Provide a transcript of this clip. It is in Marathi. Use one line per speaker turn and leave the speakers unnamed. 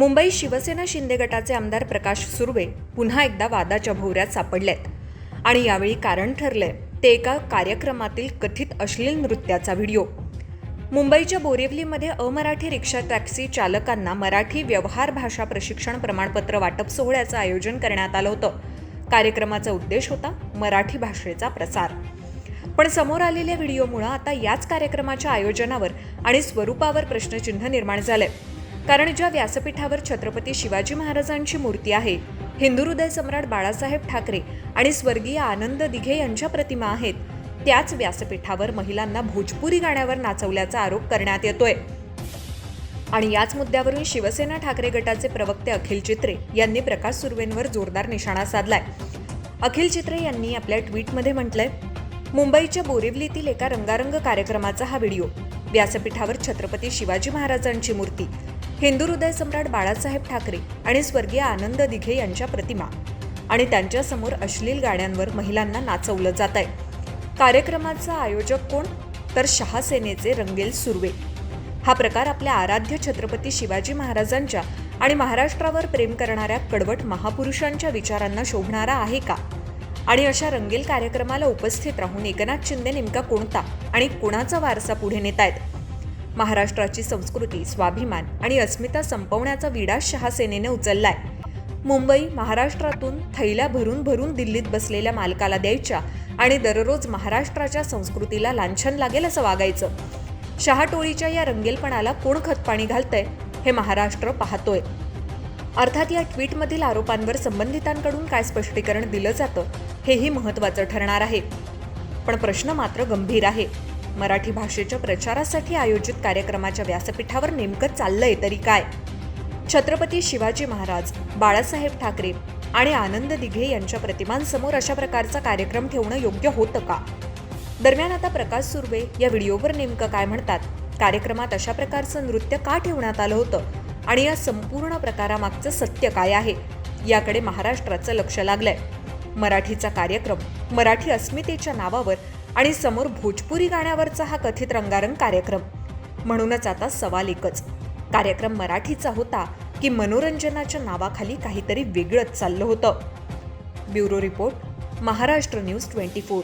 मुंबई शिवसेना शिंदे गटाचे आमदार प्रकाश सुर्वे पुन्हा एकदा वादाच्या भोवऱ्यात सापडलेत आणि यावेळी कारण ठरलंय ते एका कार्यक्रमातील कथित अश्लील नृत्याचा व्हिडिओ। मुंबईच्या बोरिवलीमध्ये अमराठी रिक्षा टॅक्सी चालकांना मराठी व्यवहार भाषा प्रशिक्षण प्रमाणपत्र वाटप सोहळ्याचं आयोजन करण्यात आलं होतं। कार्यक्रमाचा उद्देश होता मराठी भाषेचा प्रसार। पण समोर आलेल्या व्हिडिओमुळे आता याच कार्यक्रमाच्या आयोजनावर आणि स्वरूपावर प्रश्नचिन्ह निर्माण झालंय। कारण ज्या व्यासपीठावर छत्रपती शिवाजी महाराजांची मूर्ती आहे, हिंदू हृदय सम्राट बाळासाहेब ठाकरे आणि स्वर्गीय आनंद दिघे यांच्या प्रतिमा आहेत, त्याच व्यासपीठावर महिलांना भोजपुरी गाण्यावर नाचवल्याचा आरोप करण्यात येतोय। आणि याच मुद्द्यावरून शिवसेना ठाकरे गटाचे प्रवक्ते अखिल चित्रे यांनी प्रकाश सुर्वेंवर जोरदार निशाणा साधलाय। अखिल चित्रे यांनी आपल्या ट्विटमध्ये म्हटलंय, मुंबईच्या बोरिवलीतील एका रंगारंग कार्यक्रमाचा हा व्हिडिओ। व्यासपीठावर छत्रपती शिवाजी महाराजांची मूर्ती, हिंदू हृदय सम्राट बाळासाहेब ठाकरे आणि स्वर्गीय आनंद दिघे यांच्या प्रतिमा आणि त्यांच्यासमोर अश्लील गाण्यांवर महिलांना नाचवलं जात आहे। कार्यक्रमाचा आयोजक कोण? तर शहासेनेचे रंगेल सुर्वे। हा प्रकार आपल्या आराध्य छत्रपती शिवाजी महाराजांच्या आणि महाराष्ट्रावर प्रेम करणाऱ्या कडवट महापुरुषांच्या विचारांना शोभणारा आहे का? आणि अशा रंगेल कार्यक्रमाला उपस्थित राहून एकनाथ शिंदे नेमका कोणता आणि कुणाचा वारसा पुढे नेतायत? महाराष्ट्राची संस्कृती, स्वाभिमान आणि अस्मिता संपवण्याचा विडा शहासेनेने उचललाय। मुंबई महाराष्ट्रातून थैल्या भरून भरून दिल्लीत बसलेल्या मालकाला द्यायच्या आणि दररोज महाराष्ट्राच्या संस्कृतीला लांछन लागेल असं वागायचं। शहाटोळीच्या या रंगेलपणाला कोण खतपाणी घालतंय हे महाराष्ट्र पाहतोय। अर्थात या ट्विटमधील आरोपांवर संबंधितांकडून काय स्पष्टीकरण दिलं जातं हेही महत्त्वाचं ठरणार आहे। पण प्रश्न मात्र गंभीर आहे। मराठी भाषेच्या प्रचारासाठी आयोजित कार्यक्रमाच्या व्यासपीठावर नेमकं चाललंय तरी काय? छत्रपती शिवाजी महाराज, बाळासाहेब ठाकरे आणि आनंद दिघे यांच्या प्रतिमांसमोर अशा प्रकारचा कार्यक्रम ठेवणं योग्य होतं का? दरम्यान आता प्रकाश सुर्वे या व्हिडिओवर नेमकं काय म्हणतात? कार्यक्रमात अशा प्रकारचं नृत्य का ठेवण्यात आलं होतं आणि या संपूर्ण प्रकारामागचं सत्य काय आहे याकडे महाराष्ट्राचं लक्ष लागलंय। मराठीचा कार्यक्रम, मराठी अस्मितेच्या नावावर आणि समोर भोजपुरी गाण्यावरचा हा कथित रंगारंग कार्यक्रम। म्हणूनच आता सवाल एकच, कार्यक्रम मराठीचा होता की मनोरंजनाच्या नावाखाली काहीतरी वेगळंच चाललं होतं? Bureau report, Maharashtra news 24।